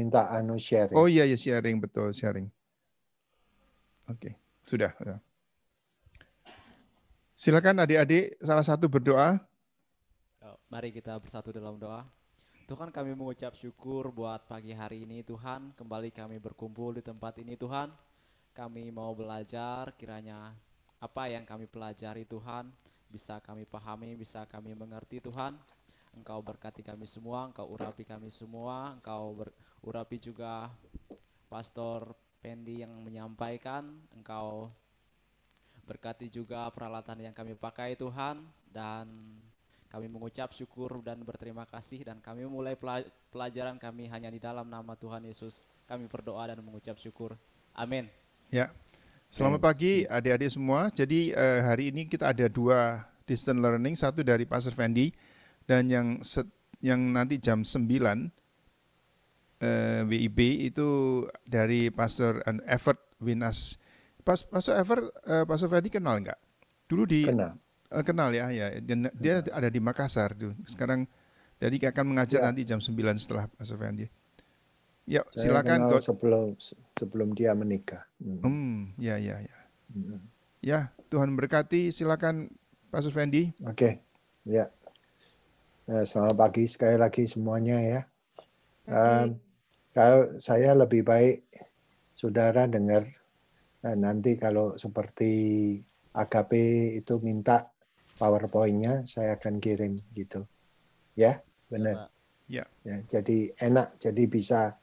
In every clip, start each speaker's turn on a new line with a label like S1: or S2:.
S1: minta sharing.
S2: Oh iya, ya sharing, betul, sharing. Oke, sudah. Silakan adik-adik, salah satu berdoa.
S3: Mari kita bersatu dalam doa. Tuhan, kami mengucap syukur buat pagi hari ini Tuhan. Kembali kami berkumpul di tempat ini Tuhan. Kami mau belajar, kiranya apa yang kami pelajari Tuhan bisa kami pahami, bisa kami mengerti Tuhan. Engkau berkati kami semua, Engkau urapi kami semua, Engkau urapi juga Pastor Pendi yang menyampaikan, Engkau berkati juga peralatan yang kami pakai Tuhan, dan kami mengucap syukur dan berterima kasih, dan kami mulai pelajaran kami hanya di dalam nama Tuhan Yesus. Kami berdoa dan mengucap syukur. Amin.
S2: Ya, selamat pagi adik-adik semua. Jadi hari ini kita ada 2 distant learning, satu dari Pastor Fendi dan yang nanti jam 9 WIB itu dari Pastor Evert Winas. Pastor Evert, Pastor Fendi kenal nggak? Dulu kenal ya. Dia ada di Makassar tuh. Sekarang jadi akan mengajar nanti jam 9 setelah Pastor Fendi. Ya, silakan.
S1: Sebelum dia menikah.
S2: Ya. Ya, Tuhan berkati. Silakan, Pastor Fendi.
S1: Oke, ya. Selamat pagi sekali lagi semuanya ya. Kalau saya lebih baik saudara dengar. Nanti kalau seperti AKP itu minta PowerPoint-nya, saya akan kirim gitu. Ya, benar.
S2: Ya.
S1: Jadi enak, jadi bisa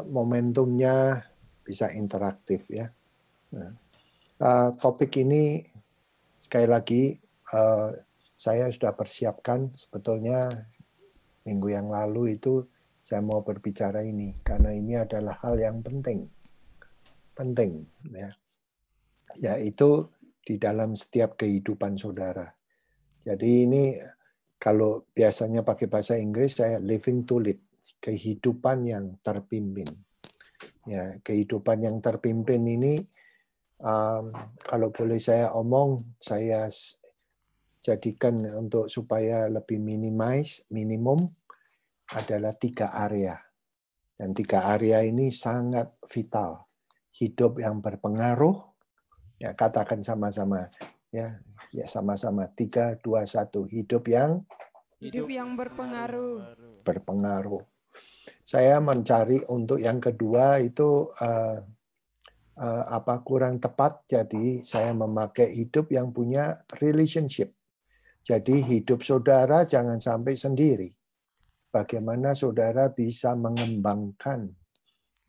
S1: momentumnya bisa interaktif ya. Topik ini sekali lagi saya sudah persiapkan sebetulnya minggu yang lalu itu saya mau berbicara ini karena ini adalah hal yang penting ya. Yaitu di dalam setiap kehidupan saudara. Jadi ini kalau biasanya pakai bahasa Inggris saya living to lead, kehidupan yang terpimpin. Ya, kehidupan yang terpimpin ini kalau boleh saya omong, saya jadikan untuk supaya lebih minimum adalah 3 area. Dan 3 area ini sangat vital. Hidup yang berpengaruh, ya katakan sama-sama, ya sama-sama 3, 2, 1. Hidup yang berpengaruh. Saya mencari untuk yang kedua itu kurang tepat, jadi saya memakai hidup yang punya relationship. Jadi hidup saudara jangan sampai sendiri. Bagaimana saudara bisa mengembangkan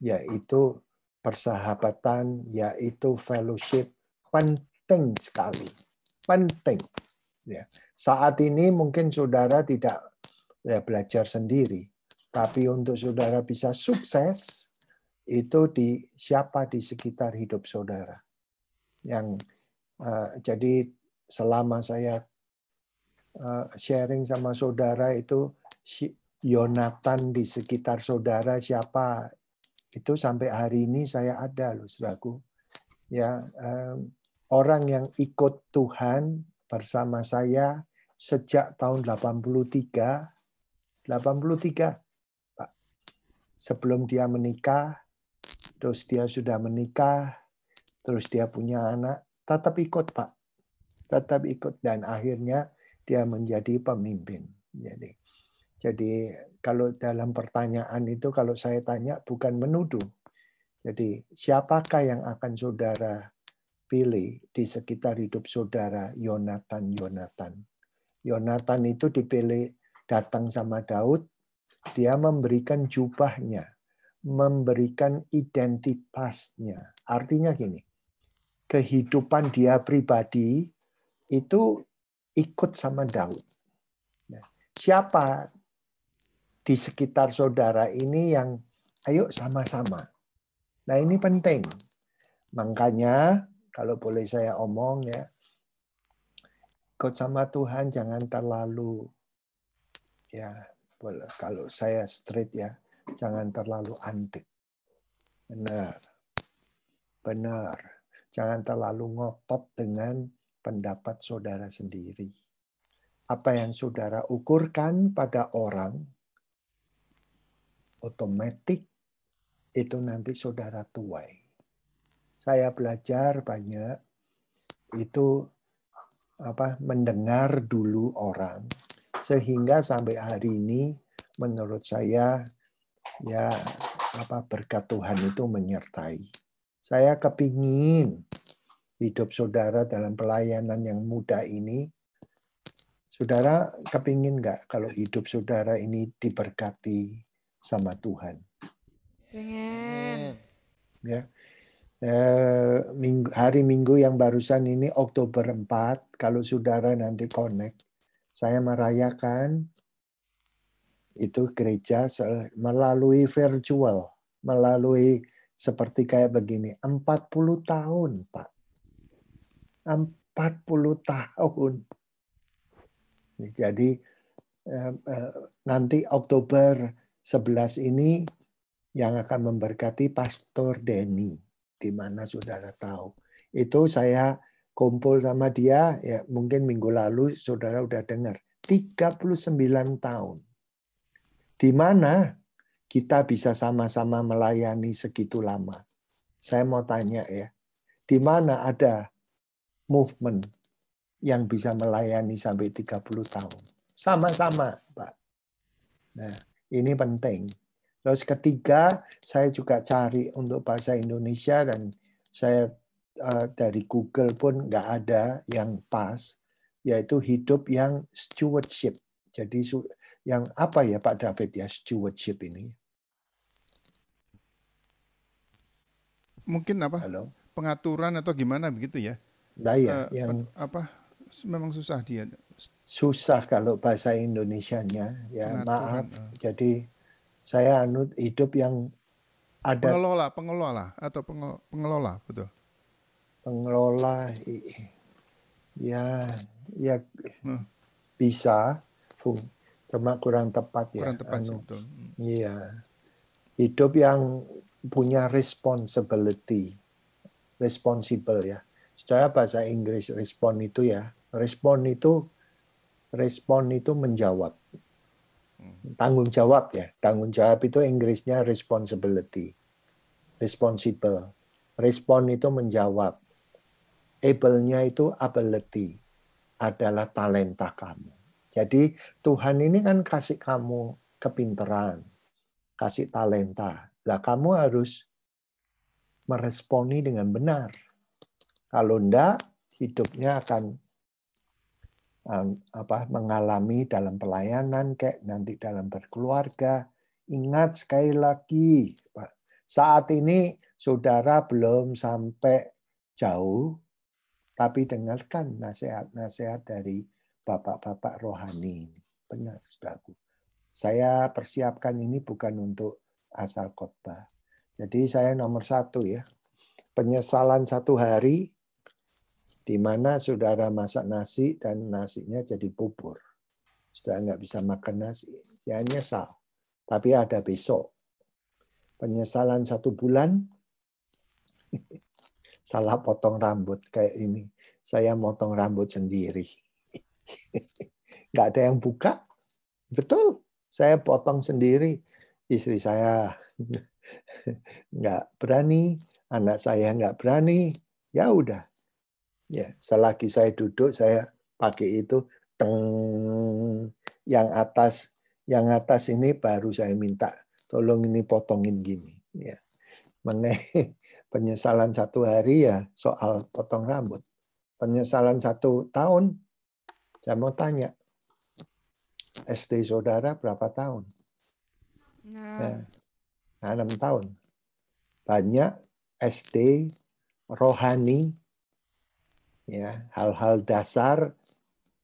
S1: yaitu persahabatan, yaitu fellowship, penting sekali. Penting. Ya. Saat ini mungkin saudara tidak belajar sendiri, tapi untuk saudara bisa sukses, itu siapa di sekitar hidup saudara. Jadi selama saya sharing sama saudara itu Yonatan di sekitar saudara siapa itu sampai hari ini saya ada loh saudaraku. Ya, orang yang ikut Tuhan bersama saya sejak tahun 83 Pak. Sebelum dia menikah, terus dia sudah menikah, terus dia punya anak, tetap ikut Pak. Tetap ikut dan akhirnya dia menjadi pemimpin. Jadi kalau dalam pertanyaan itu kalau saya tanya bukan menuduh. Jadi siapakah yang akan saudara pilih di sekitar hidup saudara? Yonatan. Yonatan itu dipilih datang sama Daud, dia memberikan jubahnya, memberikan identitasnya. Artinya gini, kehidupan dia pribadi itu ikut sama Daud. Siapa di sekitar saudara ini yang ayo sama-sama. Nah ini penting. Makanya kalau boleh saya omong ya, ikut sama Tuhan jangan terlalu ya, kalau saya straight ya, jangan terlalu antik. Benar. Jangan terlalu ngotot dengan pendapat saudara sendiri. Apa yang saudara ukurkan pada orang, otomatis itu nanti saudara tuai. Saya belajar banyak itu mendengar dulu orang, sehingga sampai hari ini menurut saya ya berkat Tuhan itu menyertai. Saya kepingin hidup saudara dalam pelayanan yang muda ini. Saudara kepingin nggak kalau hidup saudara ini diberkati sama Tuhan?
S4: Pengen.
S1: Ya. Hari Minggu yang barusan ini Oktober 4, kalau saudara nanti connect, saya merayakan itu gereja melalui virtual, melalui seperti kayak begini, 40 tahun, Pak. 40 tahun. Jadi nanti Oktober 11 ini yang akan memberkati Pastor Denny, di mana saudara tahu. Itu saya kumpul sama dia, ya mungkin minggu lalu saudara udah dengar, 39 tahun. Di mana kita bisa sama-sama melayani segitu lama. Saya mau tanya ya, di mana ada movement yang bisa melayani sampai 30 tahun? Sama-sama, Pak. Nah, ini penting. Terus ketiga, saya juga cari untuk bahasa Indonesia dan saya dari Google pun nggak ada yang pas, yaitu hidup yang stewardship. Jadi yang apa ya Pak David ya stewardship ini?
S2: Mungkin apa?
S1: Halo?
S2: Pengaturan atau gimana begitu ya?
S1: Nah ya, yang
S2: memang susah dia.
S1: Susah kalau bahasa Indonesianya ya,
S2: Pengaturan,
S1: maaf. Jadi saya hidup yang ada
S2: pengelola atau pengelola, betul.
S1: Pengelola ya bisa, cuma kurang tepat ya.
S2: Kurang tepat sih, betul.
S1: Iya. Hidup yang punya responsibility, responsible ya. Setelah bahasa Inggris respon itu ya, respon itu menjawab. Tanggung jawab ya. Tanggung jawab itu Inggrisnya responsibility. Responsible. Respon itu menjawab. Able-nya itu ability. Adalah talenta kamu. Jadi Tuhan ini kan kasih kamu kepintaran. Kasih talenta. Lah kamu harus meresponi dengan benar. Kalau enggak, hidupnya akan mengalami dalam pelayanan kayak nanti dalam berkeluarga. Ingat sekali lagi, Pak, saat ini saudara belum sampai jauh, tapi dengarkan nasihat-nasihat dari bapak-bapak rohani. Benar, saudaraku. Saya persiapkan ini bukan untuk asal khotbah. Jadi saya nomor 1 ya, penyesalan 1 hari, di mana saudara masak nasi dan nasinya jadi bubur. Saudara nggak bisa makan nasi. Saya nyesal. Tapi ada besok. Penyesalan 1 bulan, salah potong rambut kayak ini. Saya motong rambut sendiri. Nggak ada yang buka. Betul. Saya potong sendiri. Istri saya nggak berani. Anak saya nggak berani. Ya udah. Ya, selagi saya duduk saya pakai itu yang atas ini baru saya minta tolong ini potongin gini ya. Mengenai penyesalan 1 hari ya soal potong rambut. Penyesalan 1 tahun, saya mau tanya SD saudara berapa tahun? 6 tahun. Banyak SD rohani ya, hal-hal dasar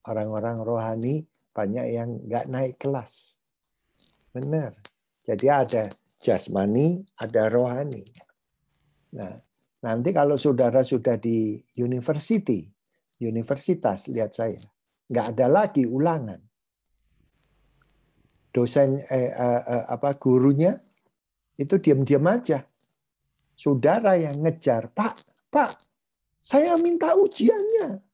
S1: orang-orang rohani banyak yang nggak naik kelas. Benar. Jadi ada jasmani, ada rohani. Nah, nanti kalau saudara sudah di universitas, lihat saya, nggak ada lagi ulangan. Dosen gurunya itu diam-diam aja. Saudara yang ngejar, Pak, saya minta ujiannya.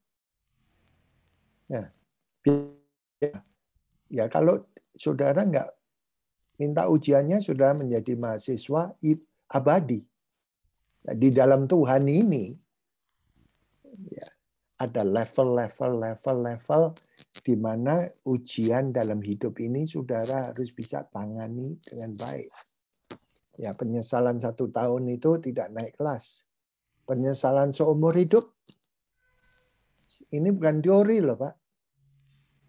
S1: Ya kalau saudara nggak minta ujiannya sudah menjadi mahasiswa abadi. Nah, di dalam Tuhan ini ya, ada level di mana ujian dalam hidup ini saudara harus bisa tangani dengan baik. Ya, penyesalan 1 tahun itu tidak naik kelas. Penyesalan seumur hidup ini bukan teori loh, Pak.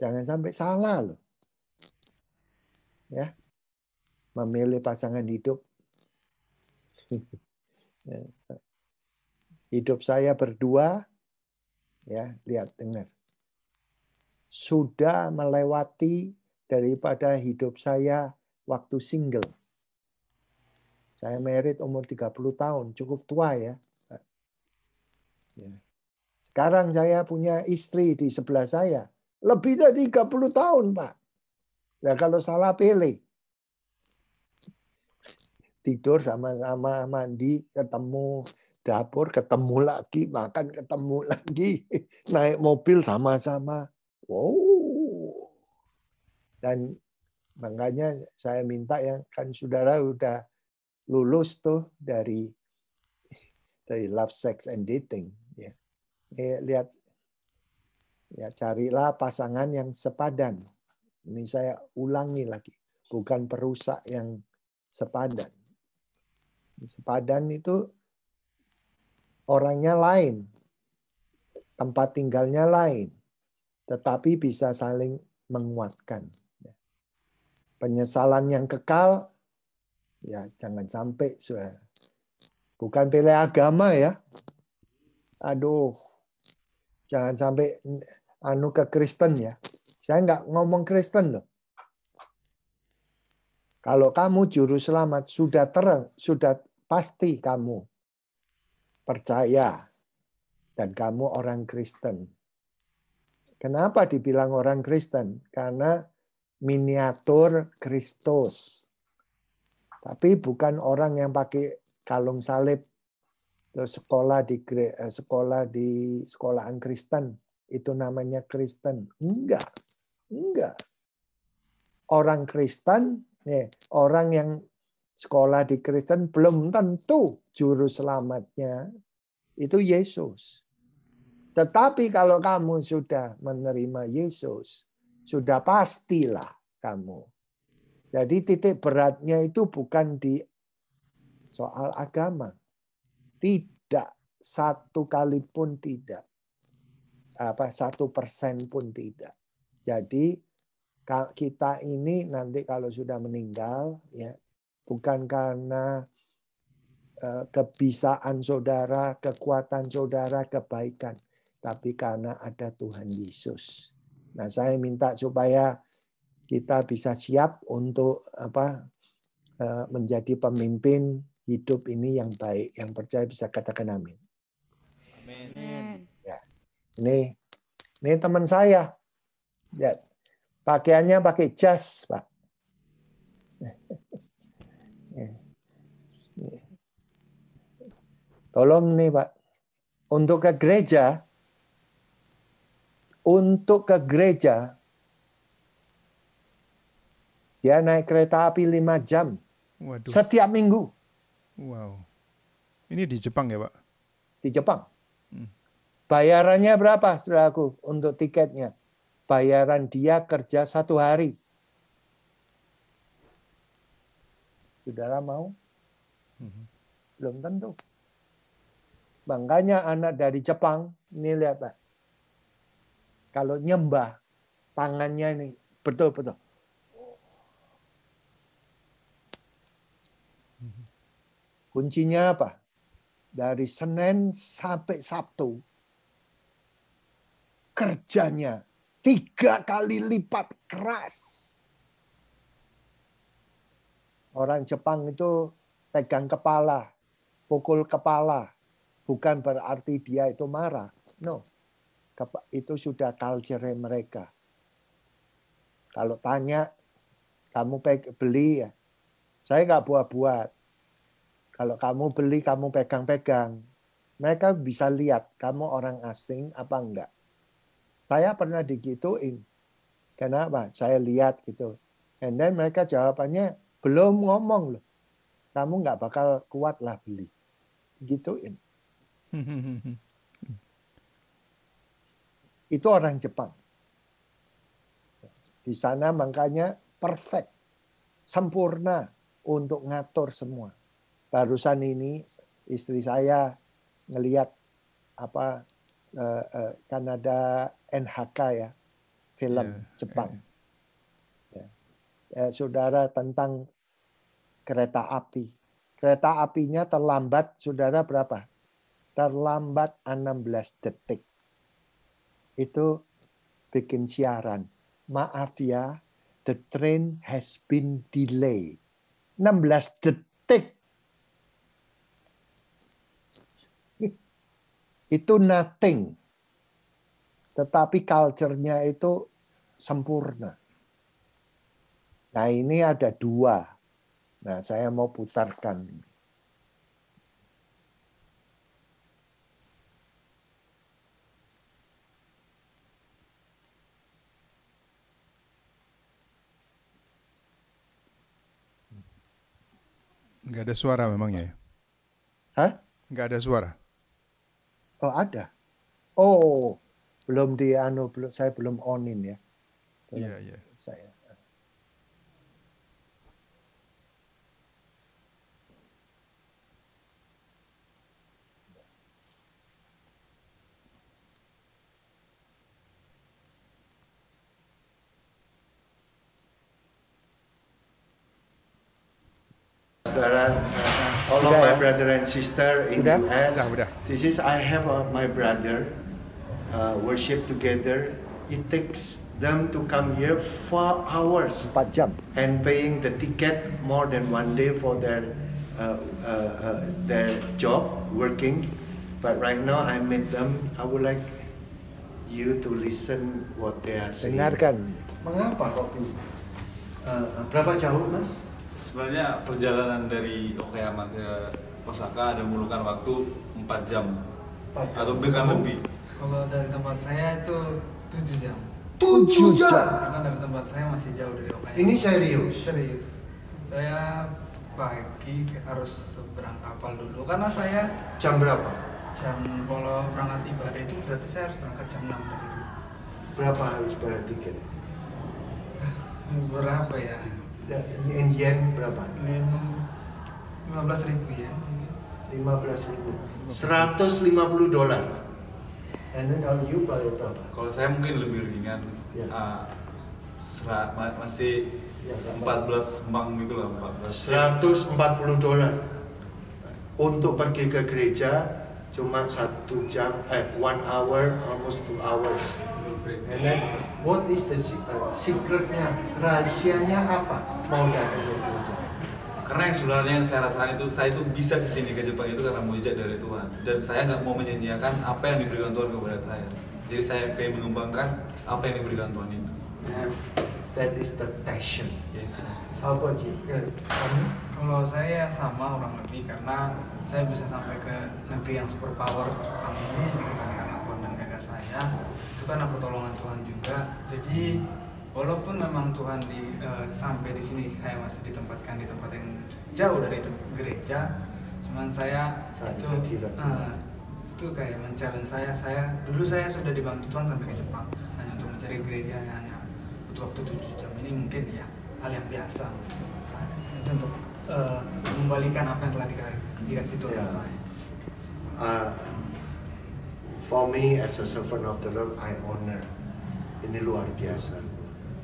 S1: Jangan sampai salah loh. Ya. Memilih pasangan hidup. Hidup saya berdua, ya, lihat dengar. Sudah melewati daripada hidup saya waktu single. Saya married umur 30 tahun, cukup tua ya. Sekarang saya punya istri di sebelah saya. Lebih dari 30 tahun, Pak. Nah, kalau salah pilih. Tidur sama-sama, mandi, ketemu, dapur, ketemu lagi, makan, ketemu lagi. Naik mobil sama-sama. Wow. Dan makanya saya minta yang kan saudara udah lulus tuh dari love, sex, and dating. Ya. Lihat, ya carilah pasangan yang sepadan. Ini saya ulangi lagi, bukan perusak yang sepadan. Sepadan itu orangnya lain, tempat tinggalnya lain, tetapi bisa saling menguatkan. Penyesalan yang kekal, ya jangan sampai. Bukan pilih agama ya. Aduh, jangan sampai ke Kristen ya. Saya nggak ngomong Kristen loh. Kalau kamu juru selamat sudah pasti kamu percaya dan kamu orang Kristen. Kenapa dibilang orang Kristen? Karena miniatur Kristus. Tapi bukan orang yang pakai kalung salib terus sekolah di sekolahan Kristen. Itu namanya Kristen. Enggak. Orang Kristen, orang yang sekolah di Kristen belum tentu juru selamatnya itu Yesus. Tetapi kalau kamu sudah menerima Yesus, sudah pastilah kamu. Jadi titik beratnya itu bukan di soal agama. Tidak, 1 kali pun tidak. 1% pun tidak. Jadi kita ini nanti kalau sudah meninggal, ya bukan karena kebisaan saudara, kekuatan saudara, kebaikan, tapi karena ada Tuhan Yesus. Nah, saya minta supaya kita bisa siap untuk menjadi pemimpin hidup ini yang baik, yang percaya bisa katakan amin.
S3: Amin.
S1: Ya. Ini teman saya. Ya. Pakaiannya pakai jas, Pak. Tolong nih, Pak. Untuk ke gereja, dia naik kereta api 5 jam.
S2: Waduh.
S1: Setiap minggu.
S2: Wow. Ini di Jepang ya, Pak?
S1: Di Jepang. Bayarannya berapa, saudaraku, untuk tiketnya? Bayaran dia kerja 1 hari. Saudara mau? Belum tentu. Makanya anak dari Jepang, ini lihat Pak. Kalau nyembah, tangannya ini betul-betul. Kuncinya apa? Dari Senin sampai Sabtu, kerjanya 3 kali lipat keras. Orang Jepang itu pegang kepala, pukul kepala. Bukan berarti dia itu marah. No. Itu sudah culture mereka. Kalau tanya, kamu beli ya? Saya nggak buat-buat. Kalau kamu beli, kamu pegang-pegang. Mereka bisa lihat kamu orang asing apa enggak. Saya pernah digituin. Kenapa? Saya lihat gitu. And then mereka jawabannya, belum ngomong loh, kamu nggak bakal kuat lah beli, gituin. Itu orang Jepang. Di sana makanya perfect, sempurna untuk ngatur semua. Barusan ini istri saya ngelihat apa Kanada NHK ya, film Jepang. Saudara, tentang kereta api. Kereta apinya terlambat, saudara, berapa? Terlambat 16 detik. Itu bikin siaran. Maaf ya, the train has been delayed. 16 detik. Itu nothing. Tetapi culture-nya itu sempurna. Nah, ini ada 2. Nah, saya mau putarkan.
S2: Nggak ada suara memangnya ya?
S1: Hah?
S2: Nggak ada suara?
S1: Oh, ada. Oh, belum saya belum onin ya.
S2: Iya.
S1: Saya. Saudara, all of my brother and sister in the US. This is I have my brother worship together. It takes them to come here 4 hours. 4 jam. And paying the ticket more than 1 day for their job working. But right now I met them. I would like you to listen what they are saying. Dengarkan. Mengapa kopi? Berapa jauh, Mas?
S5: Sebenarnya perjalanan dari Okayama ke Osaka ada memerlukan waktu 4 jam. Atau bahkan lebih.
S6: Kalau dari tempat saya itu 7 jam.
S1: 7 jam?
S6: Karena dari tempat saya masih jauh dari Okayama.
S1: Ini serius?
S6: Serius. Saya pagi harus seberang kapal dulu. Karena saya...
S1: Jam berapa?
S6: Kalau berangkat ibadah itu berarti saya harus berangkat jam 6 dari dulu.
S1: Berapa harus bayar tiket?
S6: Berapa ya?
S1: Yen berapa?
S6: 15.000 yen.
S1: 15.000. $150. And then kalau you bayar berapa?
S5: Kalau saya mungkin lebih ringan. Masih 14 bang gitu lah,
S1: 14. $140. Untuk pergi ke gereja cuma 1 jam, 1 hour, almost 2 hours. And then what is the secretnya, rahasianya apa mau datang ke gereja?
S5: Karena yang sebenarnya yang saya rasakan itu, saya itu bisa kesini ke Jepang itu karena mujizat dari Tuhan. Dan saya nggak mau menyanyiakan apa yang diberikan Tuhan kepada saya. Jadi saya pengen mengembangkan apa yang diberikan Tuhan itu.
S1: That is the passion.
S5: Yes.
S1: How about you?
S6: Kalau saya sama orang lebih karena saya bisa sampai ke negeri yang super power Jepang ini bukan karena Tuhan dan kakak saya, itu karena pertolongan Tuhan juga. Jadi walaupun memang Tuhan sampai di sini saya masih ditempatkan di tempat yang jauh dari gereja, cuman saya itu kayak men-challenge saya. Dulu saya sudah dibantu Tuhan sampai ke Jepang hanya untuk mencari gereja hanya butuh waktu 7 jam. Ini mungkin ya hal yang biasa saya. Itu untuk mengembalikan apa yang telah dikasih Tuhan saya.
S1: For me as a servant of the Lord, I honor. Ini luar biasa.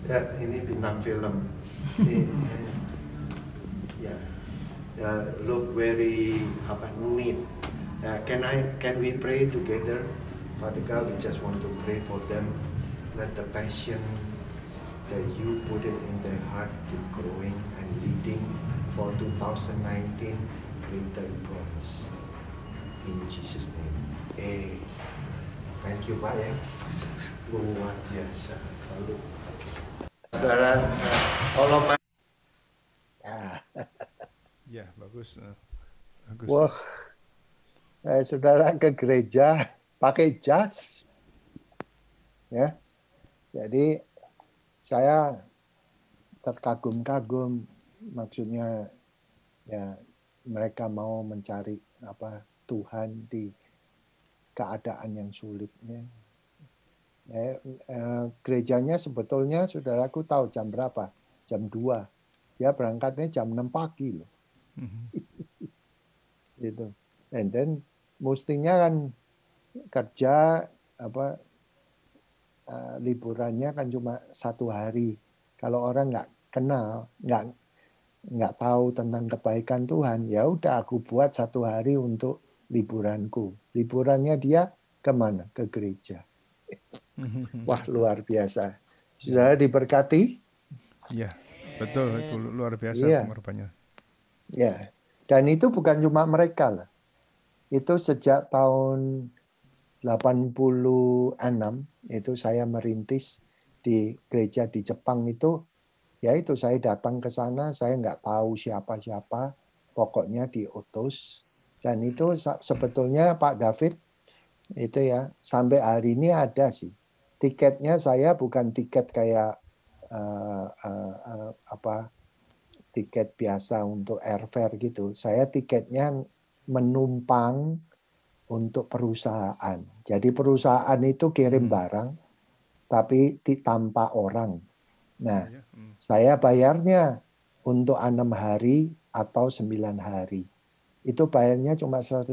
S1: Ya, ini bintang film. Look very neat. Can we pray together? Father God, we just want to pray for them. Let the passion that you put it in their heart keep growing and leading for 2019 greater promise. In Jesus' name. Thank you, Pak ya. Luar biasa. Salut. Saudara, Allah.
S2: Ya, bagus. Bagus.
S1: Wah, saudara ke gereja pakai jas, ya. Jadi saya terkagum-kagum maksudnya ya mereka mau mencari Tuhan di keadaan yang sulitnya. Gerejanya sebetulnya saudaraku tahu jam berapa? Jam 2. Dia berangkatnya jam 6 pagi loh. Gitu. And then mestinya kan kerja liburannya kan cuma 1 hari. Kalau orang nggak kenal, nggak tahu tentang kebaikan Tuhan, ya udah aku buat 1 hari untuk liburanku. Liburannya dia kemana? Ke gereja. Wah, luar biasa. Saudara diberkati?
S2: Iya, betul, itu luar biasa pengorbanannya.
S1: Ya, dan itu bukan cuma mereka lah. Itu sejak tahun 86 itu saya merintis di gereja di Jepang itu, ya itu saya datang ke sana, saya nggak tahu siapa-siapa, pokoknya diutus. Dan itu sebetulnya Pak David, itu ya, sampai hari ini ada sih. Tiketnya saya bukan tiket kayak tiket biasa untuk airfare gitu. Saya tiketnya menumpang untuk perusahaan. Jadi perusahaan itu kirim barang, tapi tanpa orang. Nah, saya bayarnya untuk 6 hari atau 9 hari. Itu bayarnya cuma $150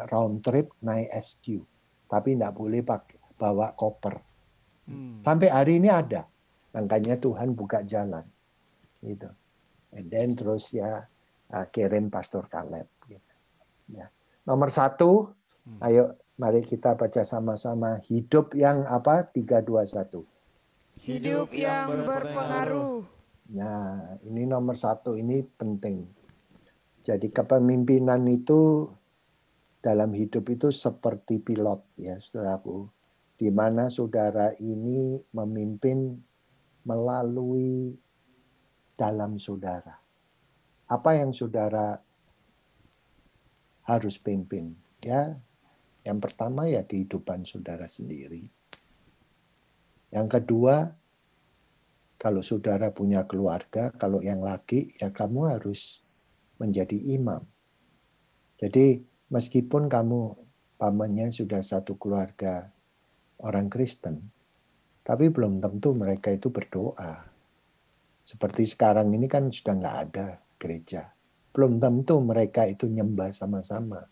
S1: round trip naik SQ. Tapi tidak boleh bawa koper. Sampai hari ini ada. Makanya Tuhan buka jalan. Gitu. And then terus ya kirim Pastor Caleb. Gitu. Ya. Nomor 1, ayo mari kita baca sama-sama. Hidup yang 321.
S4: Hidup yang berpengaruh.
S1: Nah, ini nomor 1, ini penting. Jadi kepemimpinan itu dalam hidup itu seperti pilot ya, saudaraku. Di mana saudara ini memimpin melalui dalam saudara. Apa yang saudara harus pimpin? Ya, yang pertama ya kehidupan saudara sendiri. Yang kedua, kalau saudara punya keluarga, kalau yang laki, ya kamu harus menjadi imam. Jadi meskipun kamu pamannya sudah satu keluarga orang Kristen, tapi belum tentu mereka itu berdoa. Seperti sekarang ini kan sudah nggak ada gereja. Belum tentu mereka itu nyembah sama-sama.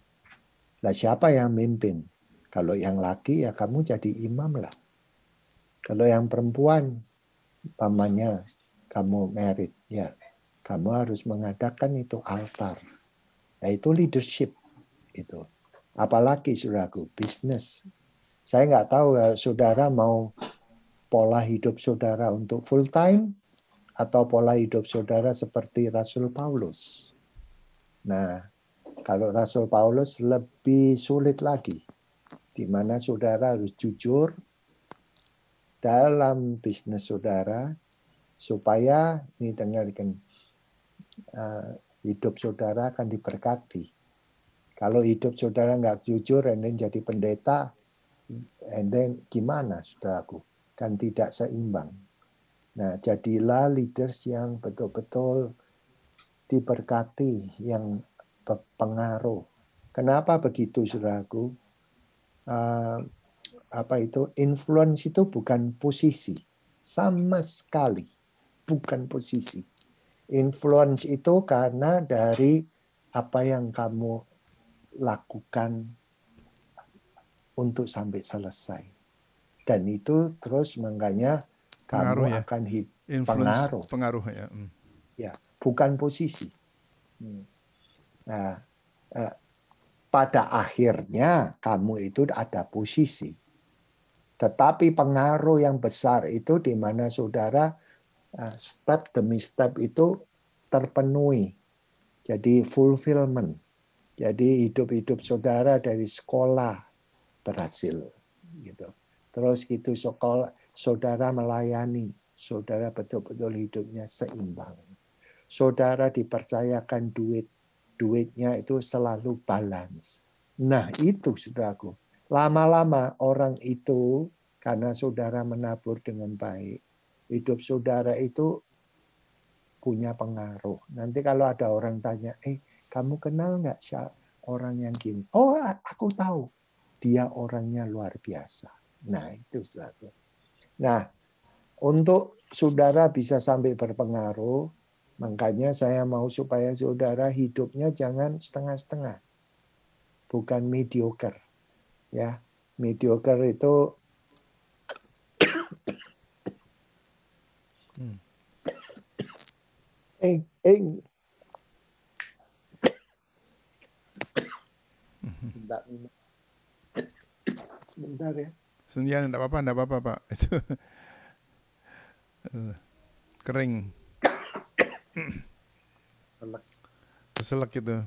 S1: Lah siapa yang mimpin? Kalau yang laki ya kamu jadi imam lah. Kalau yang perempuan, pamannya kamu married, ya kamu harus mengadakan itu altar. Yaitu leadership. Itu. Apalagi saudaraku, bisnis. Saya nggak tahu saudara mau pola hidup saudara untuk full time, atau pola hidup saudara seperti Rasul Paulus. Nah, kalau Rasul Paulus lebih sulit lagi, di mana saudara harus jujur dalam bisnis saudara, supaya ini dengarkan, hidup saudara akan diberkati. Kalau hidup saudara nggak jujur, and then jadi pendeta, and then gimana saudaraku? Kan tidak seimbang. Nah, jadilah leaders yang betul-betul diberkati, yang berpengaruh. Kenapa begitu, saudaraku? Influence itu bukan posisi, sama sekali bukan posisi. Influence itu karena dari apa yang kamu lakukan untuk sampai selesai. Dan itu terus makanya kamu akan pengaruh
S2: ya.
S1: Ya, bukan posisi. Nah, pada akhirnya kamu itu ada posisi. Tetapi pengaruh yang besar itu di mana saudara step demi step itu terpenuhi. Jadi fulfillment. Jadi hidup-hidup saudara dari sekolah berhasil gitu. Terus gitu sekolah saudara melayani, saudara betul-betul hidupnya seimbang. Saudara dipercayakan duit, duitnya itu selalu balance. Nah itu saudaraku, lama-lama orang itu karena saudara menabur dengan baik, hidup saudara itu punya pengaruh. Nanti kalau ada orang tanya, kamu kenal nggak orang yang gini? Oh, aku tahu. Dia orangnya luar biasa. Nah, itu satu. Nah, untuk saudara bisa sampai berpengaruh, makanya saya mau supaya saudara hidupnya jangan setengah-setengah. Bukan mediocre. Ya, mediocre itu Sebentar ya.
S2: Sebentar, enggak apa-apa, Pak. Itu kering. Keselak gitu.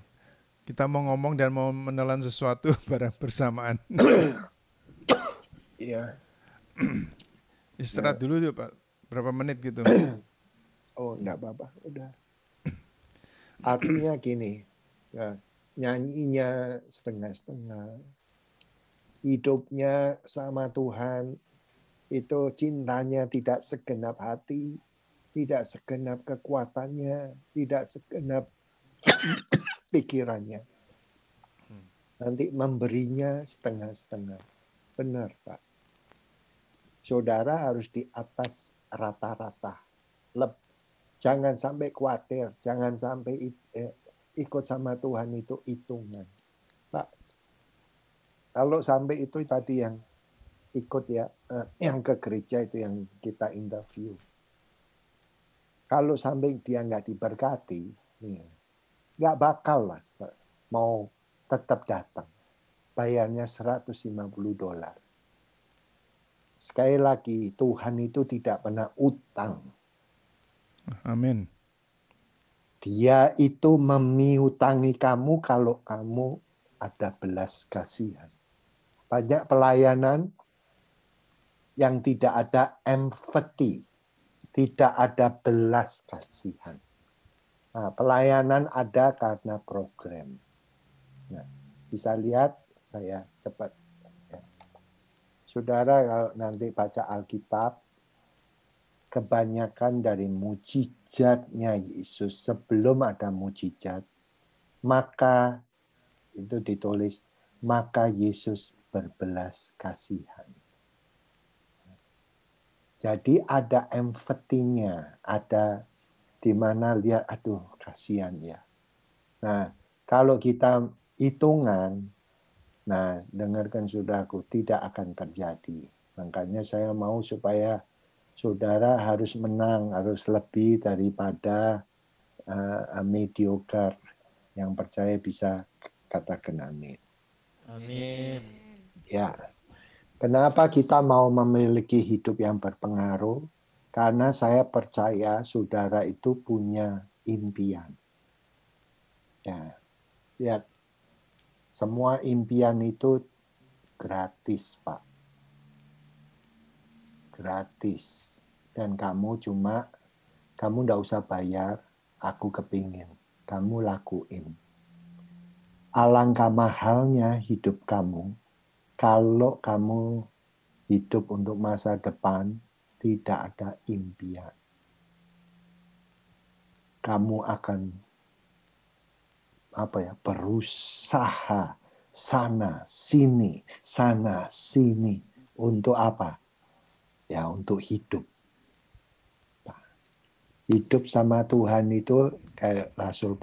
S2: Kita mau ngomong dan mau menelan sesuatu pada bersamaan.
S1: Iya.
S2: Istirahat dulu yuk, Pak. Berapa menit gitu.
S1: Oh, enggak apa-apa, udah. Artinya gini, ya, nyanyinya setengah-setengah, hidupnya sama Tuhan, itu cintanya tidak segenap hati, tidak segenap kekuatannya, tidak segenap pikirannya. Nanti memberinya setengah-setengah. Benar, Pak. Saudara harus di atas rata-rata. Jangan sampai khawatir, jangan sampai ikut sama Tuhan itu hitungan. Pak, kalau sampai itu tadi yang ikut ya, yang ke gereja itu yang kita interview. Kalau sampai dia nggak diberkati, nggak bakal lah mau tetap datang. Bayarnya $150. Sekali lagi, Tuhan itu tidak pernah utang.
S2: Amin.
S1: Dia itu memiutangi kamu kalau kamu ada belas kasihan. Banyak pelayanan yang tidak ada empathy, tidak ada belas kasihan. Nah, pelayanan ada karena program. Nah, bisa lihat, saya cepat. Ya. Saudara kalau nanti baca Alkitab, kebanyakan dari mujizatnya Yesus sebelum ada mujizat, maka itu ditulis, maka Yesus berbelas kasihan. Jadi ada empatinya, ada di mana lihat, aduh kasihan ya. Nah, kalau kita hitungan, nah dengarkan saudaraku, tidak akan terjadi. Makanya saya mau supaya saudara harus menang, harus lebih daripada mediocre. Yang percaya bisa katakan amin.
S3: Amin.
S1: Ya. Kenapa kita mau memiliki hidup yang berpengaruh? Karena saya percaya saudara itu punya impian. Ya. Lihat. Semua impian itu gratis, Pak. Gratis. Dan kamu enggak usah bayar, aku kepingin. Kamu lakuin. Alangkah mahalnya hidup kamu, kalau kamu hidup untuk masa depan, tidak ada impian. Kamu akan berusaha sana sini untuk apa? Ya, untuk hidup. Hidup sama Tuhan itu kayak Rasul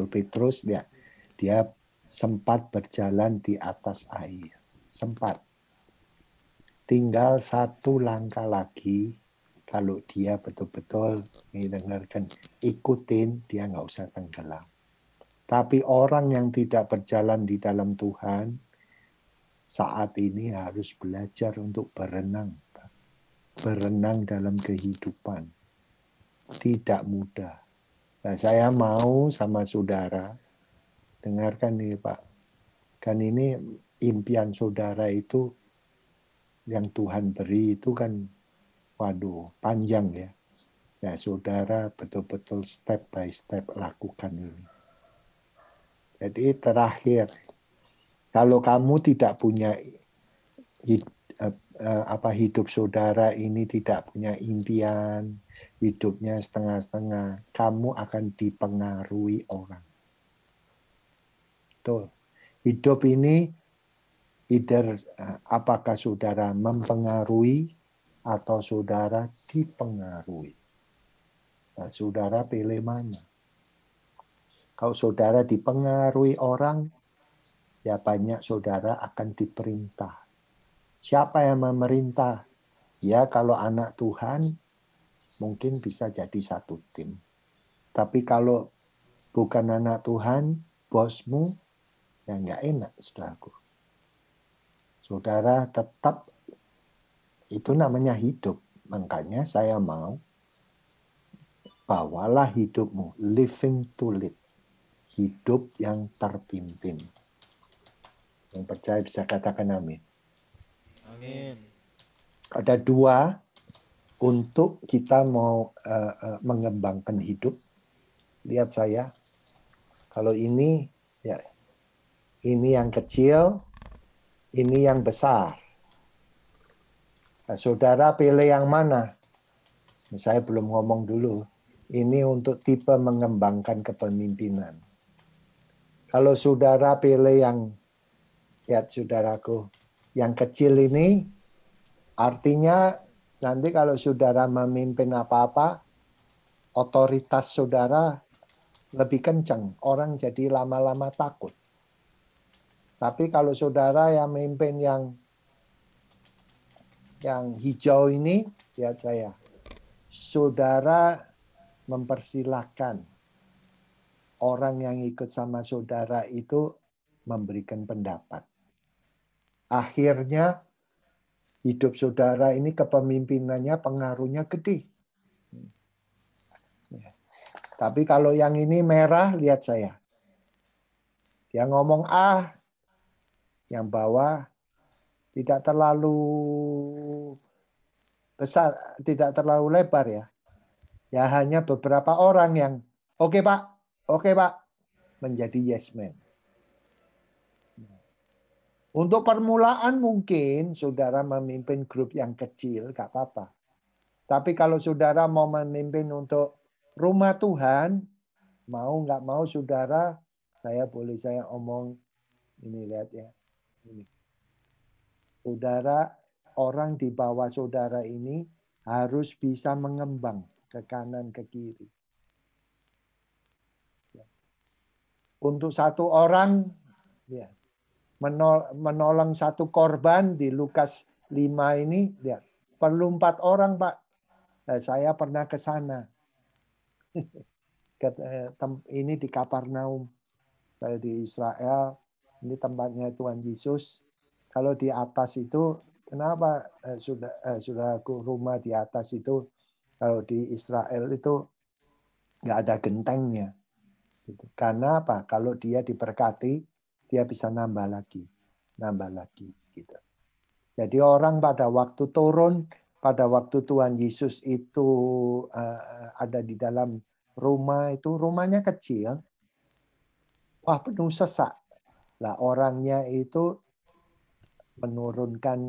S1: Petrus dia sempat berjalan di atas air. Sempat. Tinggal satu langkah lagi, kalau dia betul-betul mendengarkan, ikutin, dia nggak usah tenggelam. Tapi orang yang tidak berjalan di dalam Tuhan, saat ini harus belajar untuk berenang. Berenang dalam kehidupan. Tidak mudah. Nah, saya mau sama saudara, dengarkan nih Pak, kan ini impian saudara itu yang Tuhan beri itu kan, waduh, panjang ya. Ya, saudara betul-betul step by step lakukan ini. Jadi terakhir, kalau kamu tidak punya hidup saudara ini tidak punya impian, hidupnya setengah-setengah, kamu akan dipengaruhi orang. Betul. Hidup ini either apakah saudara mempengaruhi atau saudara dipengaruhi. Nah, saudara pilih mana? Kalau saudara dipengaruhi orang, ya banyak saudara akan diperintah. Siapa yang memerintah? Ya kalau anak Tuhan, mungkin bisa jadi satu tim. Tapi kalau bukan anak Tuhan, bosmu, ya nggak enak, saudaraku. Saudara tetap, itu namanya hidup. Makanya saya mau, bawalah hidupmu, living to lead. Hidup yang terpimpin. Yang percaya bisa katakan amin.
S3: Amin.
S1: Ada dua untuk kita mau mengembangkan hidup. Lihat saya, kalau ini, ya, ini yang kecil, ini yang besar. Nah, saudara pilih yang mana? Saya belum ngomong dulu. Ini untuk tipe mengembangkan kepemimpinan. Kalau saudara pilih yang, lihat saudaraku, yang kecil ini, artinya nanti kalau saudara memimpin apa-apa, otoritas saudara lebih kencang. Orang jadi lama-lama takut. Tapi kalau saudara yang memimpin yang hijau ini, lihat saya, saudara mempersilahkan orang yang ikut sama saudara itu memberikan pendapat. Akhirnya hidup saudara ini kepemimpinannya pengaruhnya gede. Tapi kalau yang ini merah, lihat saya. Dia ngomong A, yang bawah tidak terlalu besar, tidak terlalu lebar ya. Ya hanya beberapa orang yang oke Pak, menjadi yes man. Untuk permulaan mungkin saudara memimpin grup yang kecil, gak apa-apa. Tapi kalau saudara mau memimpin untuk rumah Tuhan, mau nggak mau saudara, saya omong, ini lihat ya. Ini. Saudara, orang di bawah saudara ini harus bisa mengembang ke kanan, ke kiri. Untuk satu orang, ya, menolong satu korban di Lukas 5 ini, lihat, perlu 4 orang, Pak. Saya pernah ke sana. Ini di Kapernaum. Kalau di Israel, ini tempatnya Tuhan Yesus. Kalau di atas itu, kenapa saudaraku rumah di atas itu, kalau di Israel itu nggak ada gentengnya. Karena apa? Kalau dia diberkati, dia bisa nambah lagi. Gitu. Jadi orang pada waktu turun, pada waktu Tuhan Yesus itu ada di dalam rumah itu, rumahnya kecil, wah penuh sesak. Lah orangnya itu menurunkan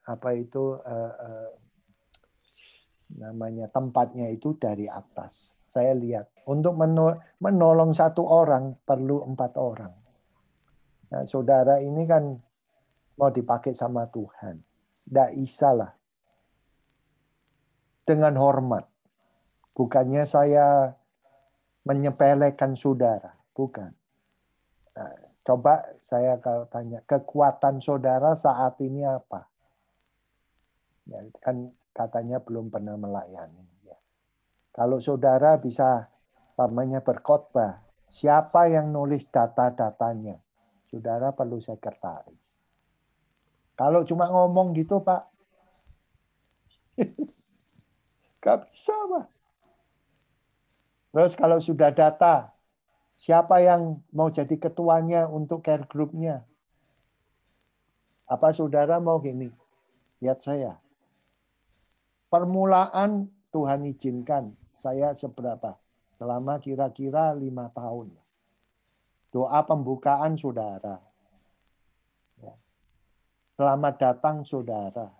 S1: apa itu namanya tempatnya itu dari atas. Saya lihat untuk menolong satu orang perlu 4 orang. Nah, saudara ini kan mau dipakai sama Tuhan. Tidak bisa lah. Dengan hormat. Bukannya saya menyepelekan saudara. Bukan. Nah, coba saya kalau tanya, kekuatan saudara saat ini apa? Ya, kan katanya belum pernah melayani. Ya. Kalau saudara bisa namanya berkhotbah, siapa yang nulis data-datanya? Saudara perlu sekretaris. Kalau cuma ngomong gitu, Pak, gak bisa, Pak. Terus kalau sudah data, siapa yang mau jadi ketuanya untuk care group-nya? Apa saudara mau gini? Lihat saya. Permulaan Tuhan izinkan saya seberapa? Selama kira-kira 5 tahun. Doa pembukaan saudara. Selamat datang saudara.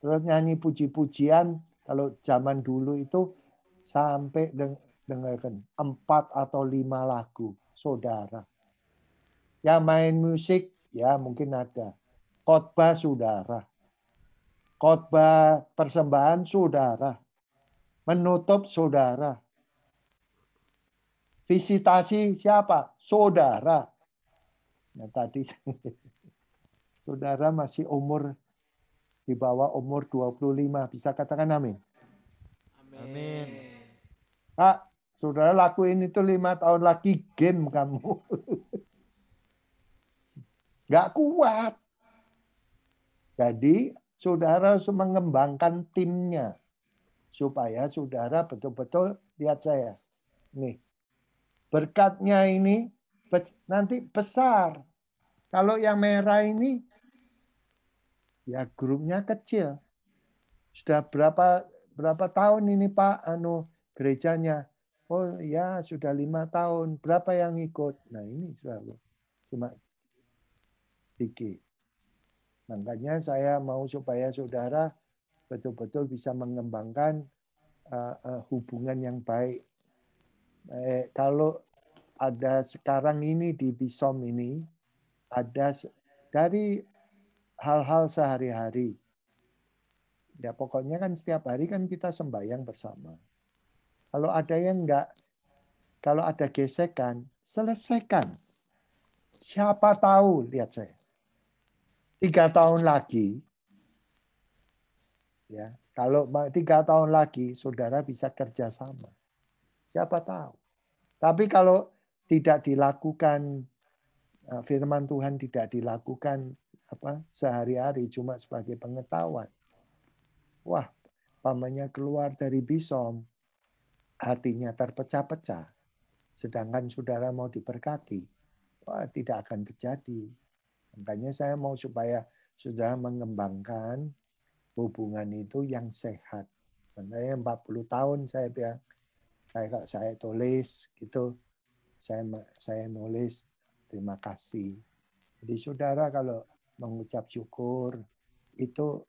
S1: Terus nyanyi puji-pujian Kalau zaman dulu itu sampai dengarkan 4 atau 5 lagu, saudara. Yang main musik, ya mungkin ada. Khotbah saudara. Khotbah persembahan saudara. Menutup saudara. Visitasi siapa? Saudara. Nah, tadi saudara masih umur di bawah umur 25. Bisa katakan amin?
S3: Amin.
S1: Kak, saudara lakuin itu 5 tahun lagi, game kamu. Nggak kuat. Jadi, saudara harus mengembangkan timnya. Supaya saudara betul-betul, lihat saya. Nih, berkatnya ini nanti besar. Kalau yang merah ini, ya grupnya kecil. Sudah berapa tahun ini Pak, gerejanya? Oh ya sudah 5 tahun. Berapa yang ikut? Nah ini sudah cuma sedikit. Makanya saya mau supaya saudara betul-betul bisa mengembangkan hubungan yang baik. Kalau ada sekarang ini di BISOM ini, ada dari hal-hal sehari-hari. Ya pokoknya kan setiap hari kan kita sembahyang bersama. Kalau ada yang enggak, kalau ada gesekan, selesaikan. Siapa tahu, lihat saya. 3 tahun lagi, ya kalau 3 tahun lagi, saudara bisa kerjasama. Siapa tahu. Tapi kalau tidak dilakukan, firman Tuhan tidak dilakukan sehari-hari, cuma sebagai pengetahuan. Wah, pamannya keluar dari BISOM, hatinya terpecah-pecah. Sedangkan saudara mau diberkati, wah tidak akan terjadi. Makanya saya mau supaya saudara mengembangkan hubungan itu yang sehat. Makanya 40 tahun saya bilang, saya tulis gitu, saya nulis terima kasih. Jadi saudara kalau mengucap syukur itu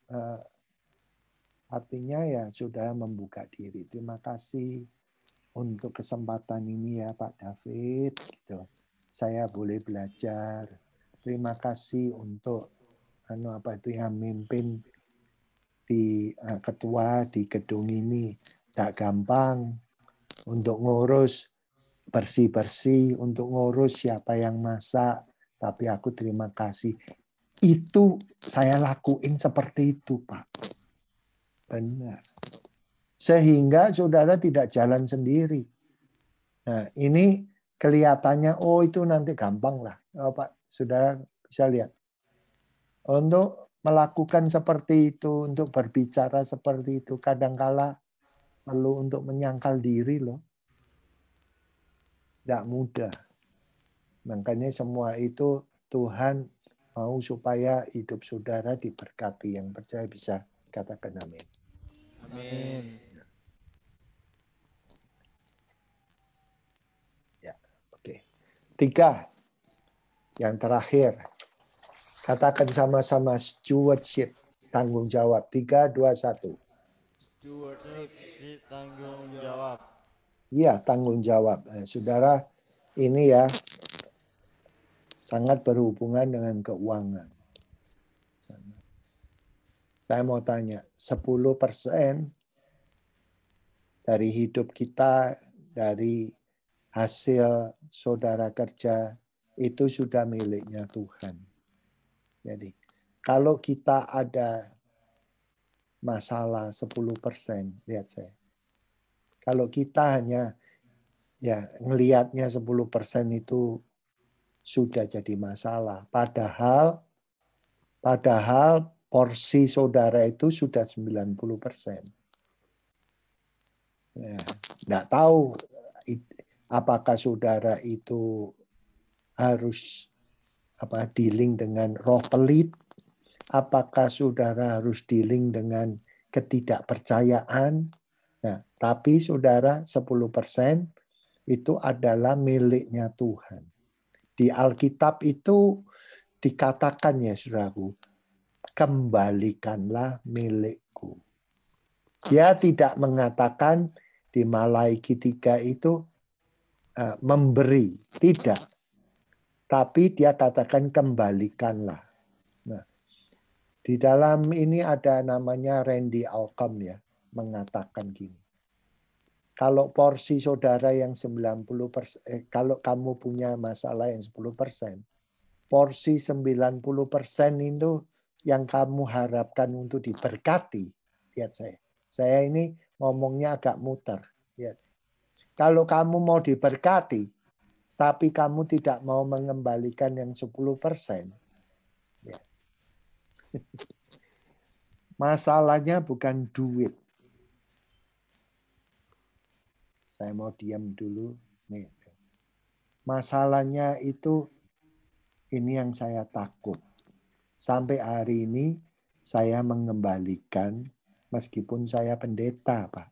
S1: artinya ya saudara membuka diri. Terima kasih untuk kesempatan ini ya Pak David. Gitu. Saya boleh belajar. Terima kasih untuk yang mimpin di ketua di gedung ini. Tak gampang untuk ngurus bersih-bersih, untuk ngurus siapa yang masak. Tapi aku terima kasih. Itu saya lakuin seperti itu Pak. Benar. Sehingga saudara tidak jalan sendiri. Nah, ini kelihatannya, oh itu nanti gampang lah. Oh, Pak, saudara bisa lihat. Untuk melakukan seperti itu, untuk berbicara seperti itu, kadangkala perlu untuk menyangkal diri loh. Tidak mudah. Makanya semua itu Tuhan mau supaya hidup saudara diberkati. Yang percaya bisa katakan amin.
S3: Amin.
S1: Ya, oke. 3. Yang terakhir. Katakan sama-sama stewardship, tanggung jawab. 3, 2, 1.
S3: Stewardship, tanggung jawab.
S1: Iya, tanggung jawab. Saudara, ini ya sangat berhubungan dengan keuangan. Saya mau tanya, 10% dari hidup kita, dari hasil saudara kerja, itu sudah miliknya Tuhan. Jadi, kalau kita ada masalah 10%, lihat saya. Kalau kita hanya ya ngelihatnya 10% itu sudah jadi masalah. Padahal porsi saudara itu sudah 90%. Ya, enggak tahu apakah saudara itu harus dealing dengan roh pelit, apakah saudara harus dealing dengan ketidakpercayaan. Nah, tapi saudara 10% itu adalah miliknya Tuhan. Di Alkitab itu dikatakan ya saudaraku, kembalikanlah milikku. Dia tidak mengatakan di Malaiki 3 itu memberi, tidak. Tapi dia katakan kembalikanlah. Nah, di dalam ini ada namanya Randy Alcom ya, mengatakan gini. Kalau porsi saudara yang 90%, kalau kamu punya masalah yang 10%, porsi 90% itu yang kamu harapkan untuk diberkati. Lihat saya. Saya ini ngomongnya agak muter. Lihat. Kalau kamu mau diberkati, tapi kamu tidak mau mengembalikan yang 10%, ya. Masalahnya bukan duit. Saya mau diam dulu. Nih. Masalahnya itu ini yang saya takut. Sampai hari ini saya mengembalikan, meskipun saya pendeta, Pak.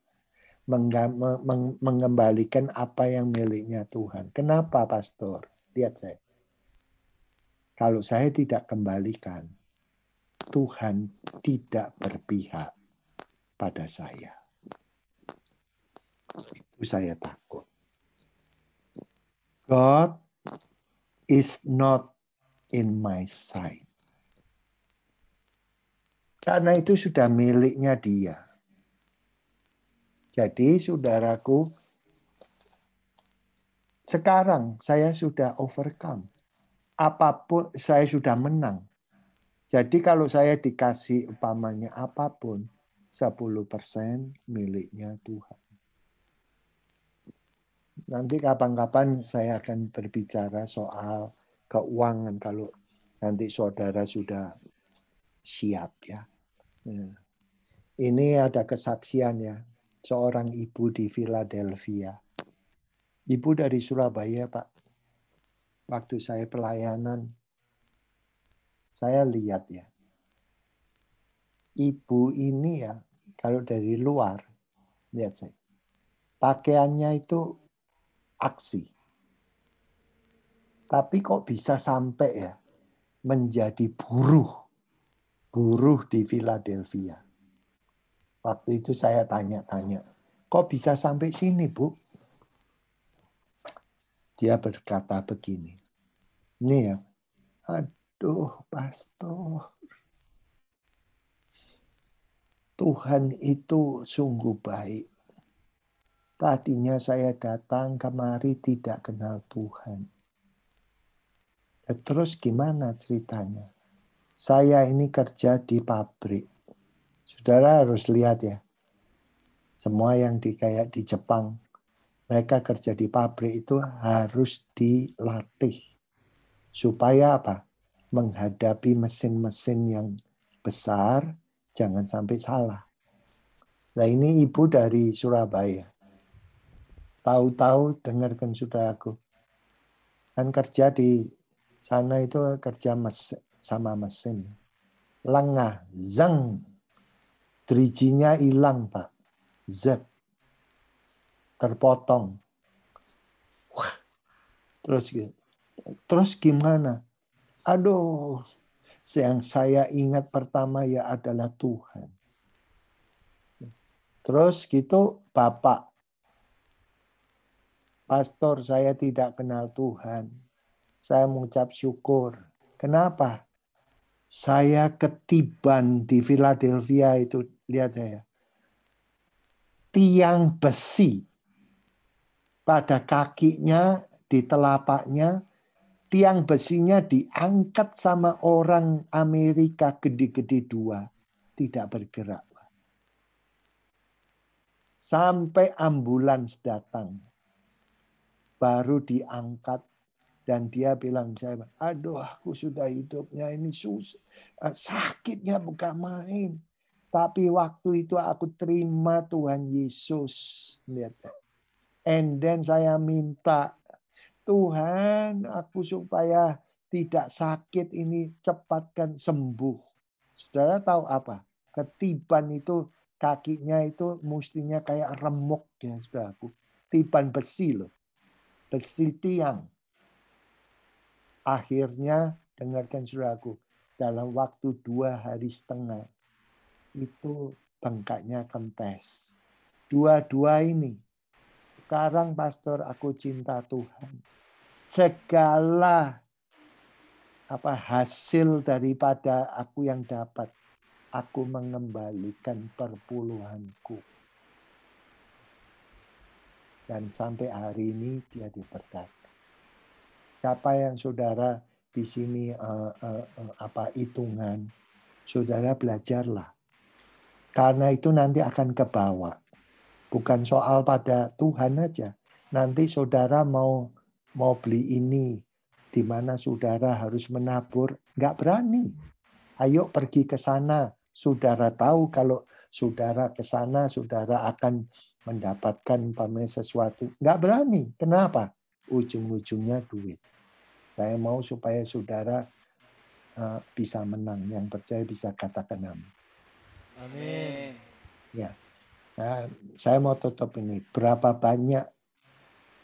S1: Mengembalikan apa yang miliknya Tuhan. Kenapa, Pastor? Lihat saya. Kalau saya tidak kembalikan, Tuhan tidak berpihak pada saya. Itu saya takut. God is not in my side. Karena itu sudah miliknya dia. Jadi saudaraku, sekarang saya sudah overcome. Apapun saya sudah menang. Jadi kalau saya dikasih umpamanya apapun, 10% miliknya Tuhan. Nanti kapan-kapan saya akan berbicara soal keuangan kalau nanti saudara sudah siap ya. Ini ada kesaksian ya. Seorang ibu di Philadelphia. Ibu dari Surabaya, Pak. Waktu saya pelayanan, saya lihat ya. Ibu ini ya, kalau dari luar, lihat saya. Pakaiannya itu aksi. Tapi kok bisa sampai ya menjadi buruh di Philadelphia. Waktu itu saya tanya-tanya, kok bisa sampai sini, Bu? Dia berkata begini, nih ya, aduh Pastor, Tuhan itu sungguh baik. Tadinya saya datang kemari tidak kenal Tuhan. Terus gimana ceritanya? Saya ini kerja di pabrik. Saudara harus lihat ya. Semua yang kayak di Jepang, mereka kerja di pabrik itu harus dilatih. Supaya apa? Menghadapi mesin-mesin yang besar, jangan sampai salah. Nah ini ibu dari Surabaya. Tahu-tahu dengarkan saudaraku. Kan kerja di sana itu kerja sama mesin. Lengah, zeng. Drijinya hilang, Pak. Z. Terpotong. Wah. Terus gimana? Aduh. Yang saya ingat pertama ya adalah Tuhan. Terus gitu, Bapak. Pastor, saya tidak kenal Tuhan. Saya mengucap syukur. Kenapa? Saya ketiban di Philadelphia itu, lihat saya. Tiang besi pada kakinya, di telapaknya, tiang besinya diangkat sama orang Amerika gede-gede 2. Tidak bergerak. Sampai ambulans datang. Baru diangkat. Dan dia bilang, saya, aduh aku sudah hidupnya ini susah. Sakitnya bukan main. Tapi waktu itu aku terima Tuhan Yesus. Lihat saya. And then saya minta, Tuhan aku supaya tidak sakit ini cepatkan sembuh. Saudara tahu apa? Ketiban itu kakinya itu mestinya kayak remuk ya saudaraku. Tiban besi loh. Besi tiang. Akhirnya, dengarkan saudaraku, dalam waktu 2,5 hari itu bengkaknya kempes. Dua-dua ini. Sekarang pastor, aku cinta Tuhan. Segala hasil daripada aku yang dapat, aku mengembalikan perpuluhanku. Dan sampai hari ini dia diberkati. Siapa yang saudara di sini hitungan, saudara belajarlah. Karena itu nanti akan kebawa. Bukan soal pada Tuhan aja. Nanti saudara mau beli ini, di mana saudara harus menabur, nggak berani. Ayo pergi ke sana. Saudara tahu kalau saudara ke sana, saudara akan mendapatkan sesuatu. Nggak berani. Kenapa? Ujung-ujungnya duit. Saya mau supaya saudara bisa menang. Yang percaya bisa katakan amin.
S3: Amin.
S1: Ya. Nah, saya mau tutup ini. Berapa banyak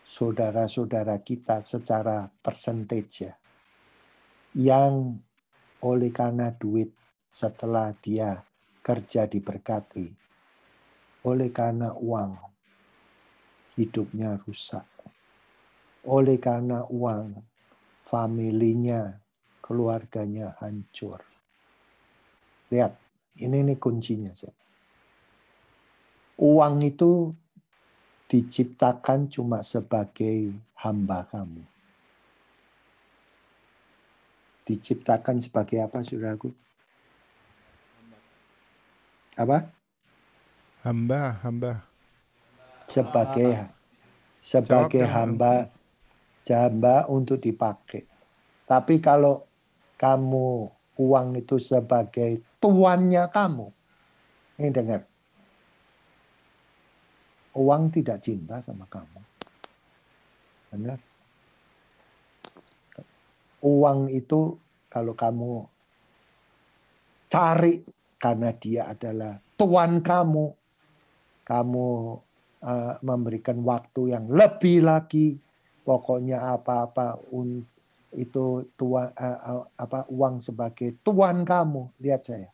S1: saudara-saudara kita secara persentage ya, yang oleh karena duit setelah dia kerja diberkati, oleh karena uang hidupnya rusak, oleh karena uang familinya, keluarganya hancur. Lihat, ini kuncinya. Uang itu diciptakan cuma sebagai hamba kamu. Diciptakan sebagai apa, saudaraku? Apa?
S2: Hamba.
S1: Sebagai hamba untuk dipakai. Tapi kalau kamu uang itu sebagai tuannya kamu, ini dengar. Uang tidak cinta sama kamu. Benar? Uang itu kalau kamu cari karena dia adalah tuan kamu, kamu memberikan waktu yang lebih lagi, pokoknya apa-apa itu uang sebagai tuan kamu. Lihat saya.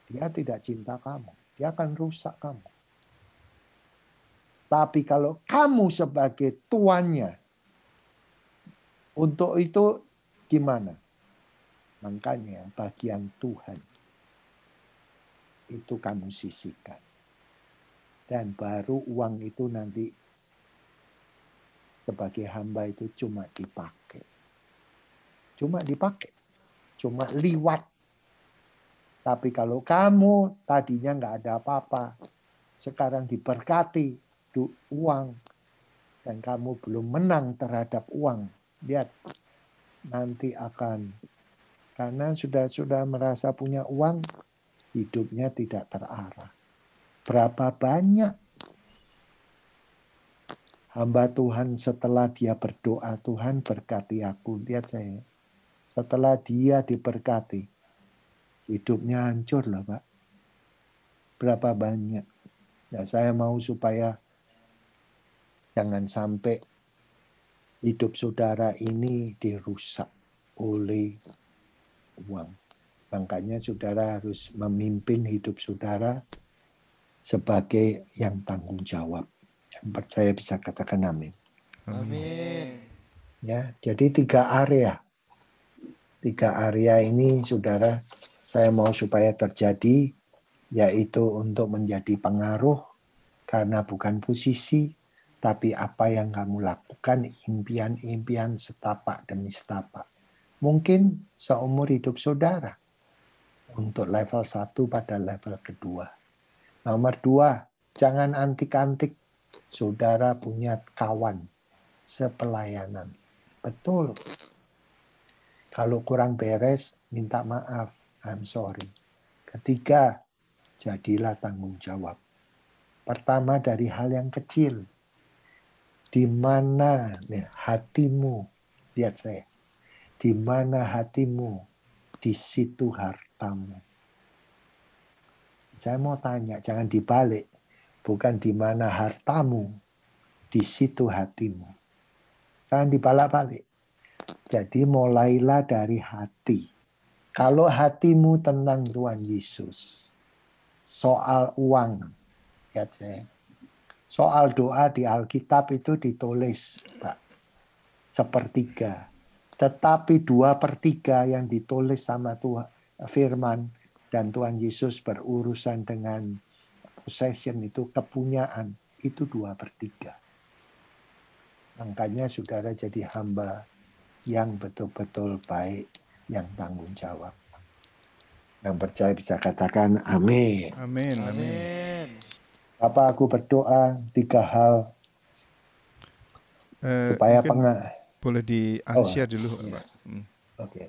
S1: Dia tidak cinta kamu. Dia akan rusak kamu. Tapi kalau kamu sebagai tuannya, untuk itu gimana? Makanya bagian Tuhan itu kamu sisihkan. Dan baru uang itu nanti sebagai hamba itu cuma dipakai. Cuma liwat. Tapi kalau kamu tadinya nggak ada apa-apa, sekarang diberkati uang, dan kamu belum menang terhadap uang, lihat nanti akan, karena sudah merasa punya uang, hidupnya tidak terarah. Berapa banyak hamba Tuhan setelah dia berdoa, Tuhan berkati aku, lihat saya, setelah dia diberkati, hidupnya hancur loh Pak. Berapa banyak. Ya, saya mau supaya jangan sampai hidup saudara ini dirusak oleh uang. Makanya saudara harus memimpin hidup saudara sebagai yang tanggung jawab. Yang percaya bisa katakan amin.
S3: Amin.
S1: Ya, jadi 3 area. 3 area ini saudara, saya mau supaya terjadi, yaitu untuk menjadi pengaruh, karena bukan posisi, tapi apa yang kamu lakukan, impian-impian setapak demi setapak. Mungkin seumur hidup saudara, untuk level 1 pada level kedua. Nomor 2, jangan antik-antik. Saudara punya kawan sepelayanan. Betul. Kalau kurang beres, minta maaf. I'm sorry. Ketiga, jadilah tanggung jawab. Pertama dari hal yang kecil. Di mana hatimu, lihat saya. Di mana hatimu, di situ hartamu. Saya mau tanya, jangan dibalik. Bukan di mana hartamu, di situ hatimu. Jangan dibalik-balik. Jadi mulailah dari hati. Kalau hatimu tentang Tuhan Yesus, soal uang. Ya, soal doa di Alkitab itu ditulis, Pak, 1/3. Tetapi 2/3 yang ditulis sama Tuhan, firman dan Tuhan Yesus berurusan dengan possession itu, kepunyaan, itu 2/3. Makanya saudara jadi hamba yang betul-betul baik, yang tanggung jawab. Yang percaya bisa katakan amin.
S2: Amin. Amin.
S1: Bapak, aku berdoa 3 hal supaya
S2: boleh di-share dulu,
S1: ya.
S2: Pak.
S1: Oke.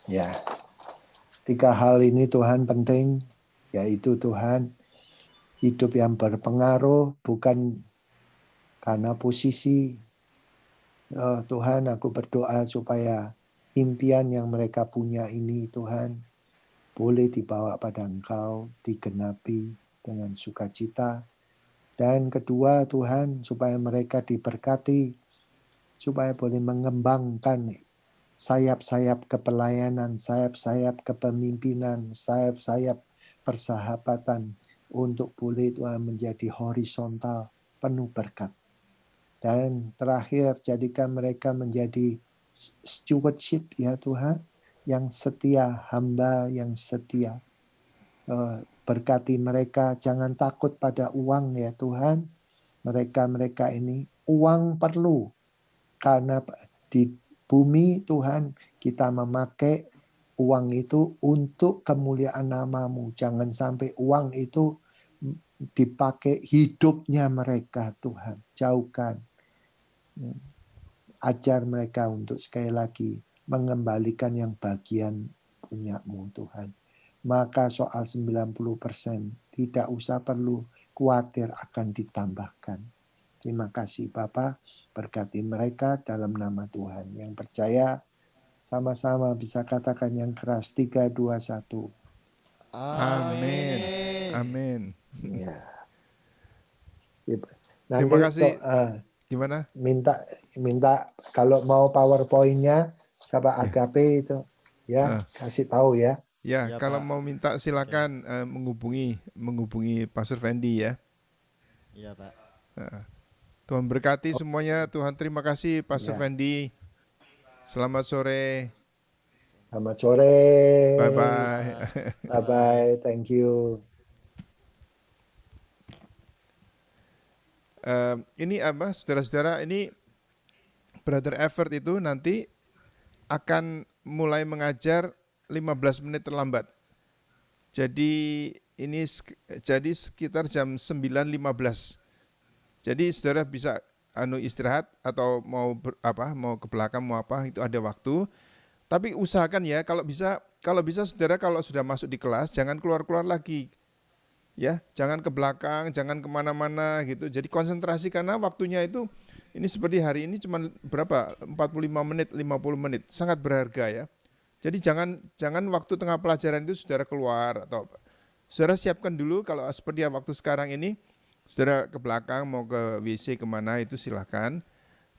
S1: Ya, 3 hal ini Tuhan penting, yaitu Tuhan, hidup yang berpengaruh bukan karena posisi. Tuhan, aku berdoa supaya impian yang mereka punya ini, Tuhan, boleh dibawa pada Engkau, digenapi dengan sukacita. Dan kedua, Tuhan, supaya mereka diberkati, supaya boleh mengembangkan sayap-sayap kepelayanan, sayap-sayap kepemimpinan, sayap-sayap persahabatan untuk boleh Tuhan menjadi horizontal, penuh berkat. Dan terakhir, jadikan mereka menjadi stewardship, ya Tuhan, yang setia, hamba yang setia. Berkati mereka, jangan takut pada uang, ya Tuhan. Mereka ini, uang perlu. Karena di bumi, Tuhan, kita memakai uang itu untuk kemuliaan nama-Mu. Jangan sampai uang itu dipakai hidupnya mereka, Tuhan. Jauhkan. Ajar mereka untuk sekali lagi mengembalikan yang bagian punya-Mu, Tuhan. Maka soal 90% tidak usah perlu khawatir akan ditambahkan. Terima kasih Bapak, berkati mereka dalam nama Tuhan. Yang percaya sama-sama bisa katakan yang keras, 3, 2, 1.
S2: Amin. Amin.
S1: Ya. Nanti
S2: Terima kasih. Gimana?
S1: Minta kalau mau PowerPoint-nya coba Agape itu ya, kasih tahu ya.
S2: Ya, kalau mau minta silakan menghubungi Pastor Fendi ya.
S7: Iya, Pak.
S2: Tuhan berkati semuanya. Tuhan terima kasih Pastor Fendi. Selamat sore.
S1: Selamat sore.
S2: Bye-bye.
S1: Bye-bye. Thank you.
S2: Ini apa, saudara-saudara, ini Brother Evert itu nanti akan mulai mengajar 15 menit terlambat. Jadi sekitar jam 9.15. Jadi saudara bisa istirahat atau mau ke belakang mau apa, itu ada waktu. Tapi usahakan ya, kalau bisa saudara kalau sudah masuk di kelas jangan keluar-keluar lagi. Ya, jangan ke belakang, jangan kemana-mana gitu. Jadi konsentrasi karena waktunya itu ini seperti hari ini cuma berapa? 45 menit, 50 menit. Sangat berharga ya. Jadi jangan waktu tengah pelajaran itu saudara keluar atau saudara siapkan dulu kalau seperti waktu sekarang ini saudara ke belakang mau ke WC kemana itu silahkan.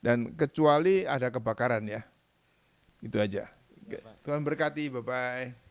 S2: Dan kecuali ada kebakaran ya. Itu aja. Tuhan berkati, bye-bye.